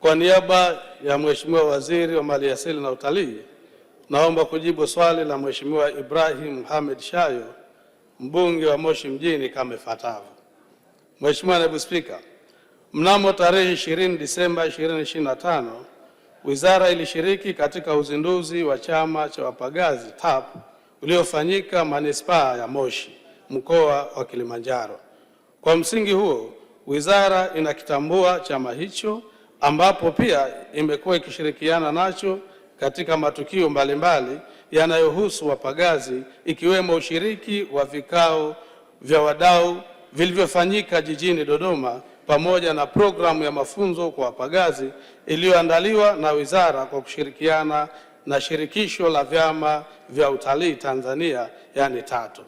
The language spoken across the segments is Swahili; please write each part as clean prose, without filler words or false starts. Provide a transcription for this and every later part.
Kwa niaba ya Mheshimiwa Waziri wa Maliasili na Utalii, naomba kujibu swali la Mheshimiwa Ibrahim Hamed Shayo, mbunge wa Moshi mjini kama ifuatavyo. Mheshimiwa Naibu Spika, mnamo tarehe 20 Disemba 2025, Wizara ilishiriki katika uzinduzi wa Chama cha Wapagazi TAP uliofanyika Manispaa ya Moshi, mkoa wa Kilimanjaro. Kwa msingi huo, Wizara inakitambua chama hicho ambapo pia imekuwa ikishirikiana nacho katika matukio mbalimbali yanayohusu wapagazi, ikiwemo ushiriki wa vikao vya wadau vilivyofanyika jijini Dodoma pamoja na programu ya mafunzo kwa wapagazi iliyoandaliwa na Wizara kwa kushirikiana na Shirikisho la Vyama vya Utalii Tanzania, yani TATO,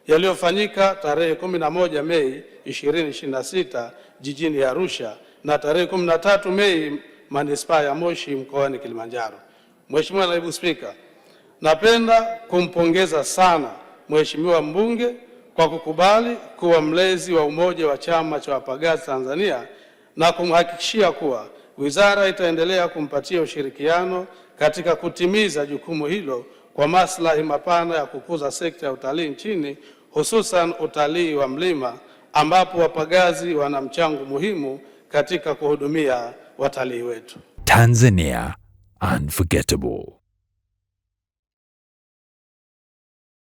yaliyofanyika tarehe 11 Mei 2026 jijini Arusha na tarehe 13 Mei Manispaa ya Moshi mkoani Kilimanjaro. Mheshimiwa Naibu Spika, napenda kumpongeza sana Mheshimiwa mbunge kwa kukubali kuwa mlezi wa umoja wa Chama cha Wapagazi Tanzania na kumhakikishia kuwa Wizara itaendelea kumpatia ushirikiano katika kutimiza jukumu hilo kwa maslahi mapana ya kukuza sekta ya utalii nchini, hususan utalii wa mlima ambapo wapagazi wana mchango muhimu katika kuhudumia watalii wetu. Tanzania Unforgettable.